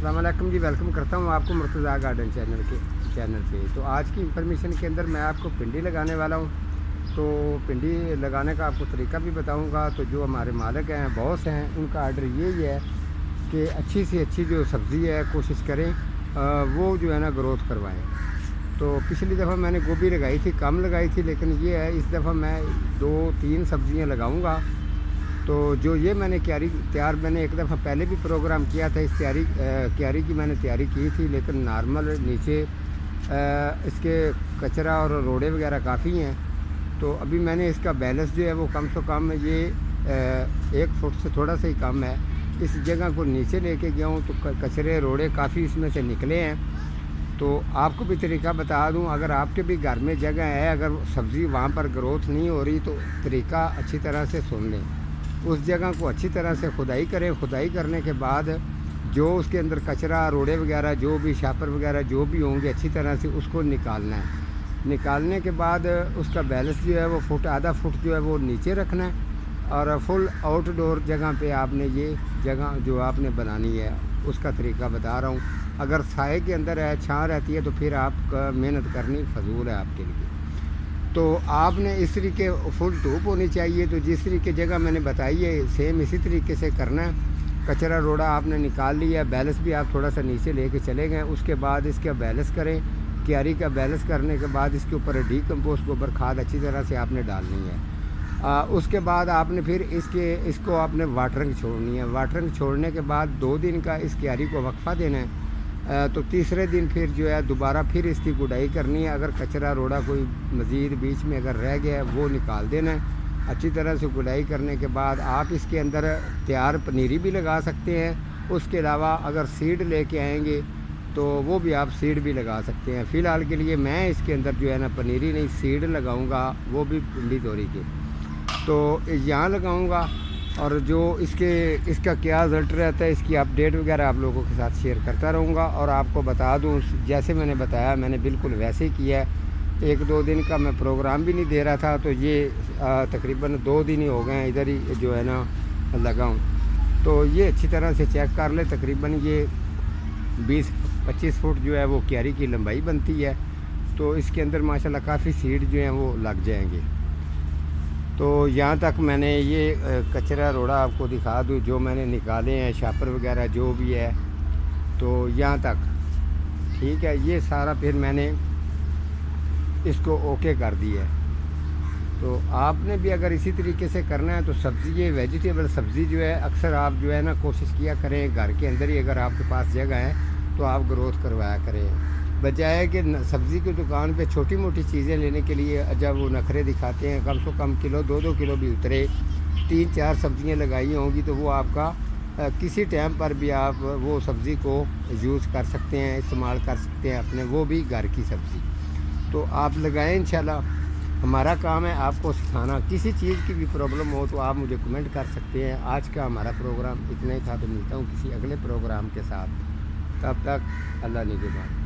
अस्सलाम वालेकुम जी, वेलकम करता हूँ आपको मुर्तज़ा गार्डन चैनल पे। तो आज की इंफॉर्मेशन के अंदर मैं आपको भिंडी लगाने वाला हूँ। तो भिंडी लगाने का आपको तरीका भी बताऊँगा। तो जो हमारे मालिक हैं, बॉस हैं, उनका आर्डर यही है कि अच्छी से अच्छी जो सब्ज़ी है कोशिश करें वो जो है ना ग्रोथ करवाएँ। तो पिछली दफ़ा मैंने गोभी लगाई थी, कम लगाई थी, लेकिन ये है इस दफ़ा मैं 2-3 सब्ज़ियाँ लगाऊँगा। तो जो ये मैंने मैंने एक दफ़ा पहले भी प्रोग्राम किया था, इस क्यारी की मैंने तैयारी की थी, लेकिन नॉर्मल नीचे इसके कचरा और रोड़े वगैरह काफ़ी हैं। तो अभी मैंने इसका बैलेंस जो है वो कम से कम ये 1 फुट से थोड़ा सा ही कम है, इस जगह को नीचे लेके गया हूँ। तो कचरे रोड़े काफ़ी इसमें से निकले हैं। तो आपको भी तरीका बता दूं, अगर आपके भी घर में जगह है, अगर सब्ज़ी वहाँ पर ग्रोथ नहीं हो रही तो तरीका अच्छी तरह से सुन लें। उस जगह को अच्छी तरह से खुदाई करें। खुदाई करने के बाद जो उसके अंदर कचरा रोड़े वगैरह जो भी शापर वगैरह जो भी होंगे अच्छी तरह से उसको निकालना है। निकालने के बाद उसका बैलेंस जो है वो आधा फुट जो है वो नीचे रखना है। और फुल आउटडोर जगह पे आपने ये जगह जो आपने बनानी है उसका तरीका बता रहा हूँ। अगर साए के अंदर है, छाँ रहती है, तो फिर आपका मेहनत करनी फजूल है आपके लिए। तो आपने इस तरीके फुल धूप होनी चाहिए। तो जिस तरीके जगह मैंने बताई है सेम इसी तरीके से करना है। कचरा रोड़ा आपने निकाल लिया, बैलेंस भी आप थोड़ा सा नीचे लेके चले गए। उसके बाद इसका बैलेंस करें। क्यारी का बैलेंस करने के बाद इसके ऊपर डीकम्पोस्ट गोबर खाद अच्छी तरह से आपने डालनी है। उसके बाद आपने फिर इसको आपने वाटरिंग छोड़नी है। वाटरिंग छोड़ने के बाद 2 दिन का इस क्यारी को वक्फा देना है। तो तीसरे दिन फिर जो है दोबारा फिर इसकी गुडाई करनी है। अगर कचरा रोड़ा कोई मज़ीद बीच में अगर रह गया है वो निकाल देना है। अच्छी तरह से गुडाई करने के बाद आप इसके अंदर तैयार पनीरी भी लगा सकते हैं। उसके अलावा अगर सीड लेके आएंगे तो वो भी आप सीड भी लगा सकते हैं। फ़िलहाल के लिए मैं इसके अंदर जो है ना पनीरी नहीं सीड लगाऊंगा, वो भी भिंडी तोरी के। तो यहाँ लगाऊंगा और जो इसका क्या रिज़ल्ट रहता है इसकी अपडेट वगैरह आप लोगों के साथ शेयर करता रहूँगा। और आपको बता दूँ, जैसे मैंने बताया मैंने बिल्कुल वैसे ही किया है। 1-2 दिन का मैं प्रोग्राम भी नहीं दे रहा था। तो ये तकरीबन 2 दिन ही हो गए हैं इधर ही जो है ना लगाऊँ। तो ये अच्छी तरह से चेक कर ले। तकरीबन ये 20-25 फुट जो है वो क्यारी की लंबाई बनती है। तो इसके अंदर माशाल्लाह काफ़ी सीड जो हैं वो लग जाएंगे। तो यहाँ तक मैंने ये कचरा रोड़ा आपको दिखा दूँ जो मैंने निकाले हैं, शापर वगैरह जो भी है। तो यहाँ तक ठीक है। ये सारा फिर मैंने इसको ओके कर दिया है। तो आपने भी अगर इसी तरीके से करना है तो सब्ज़ी ये वेजिटेबल सब्ज़ी जो है अक्सर आप जो है ना कोशिश किया करें घर के अंदर ही, अगर आपके पास जगह है तो आप ग्रोथ करवाया करें। बजाय कि सब्ज़ी की दुकान पे छोटी मोटी चीज़ें लेने के लिए जब वो नखरे दिखाते हैं, कम से कम किलो 2-2 किलो भी उतरे, 3-4 सब्ज़ियाँ लगाई होंगी तो वो आपका किसी टाइम पर भी आप वो सब्ज़ी को यूज़ कर सकते हैं, इस्तेमाल कर सकते हैं अपने, वो भी घर की सब्ज़ी। तो आप लगाएं इंशाल्लाह। हमारा काम है आपको सिखाना। किसी चीज़ की भी प्रॉब्लम हो तो आप मुझे कमेंट कर सकते हैं। आज का हमारा प्रोग्राम इतना ही था। तो मिलता हूँ किसी अगले प्रोग्राम के साथ। तब तक अल्लाह निगहबान।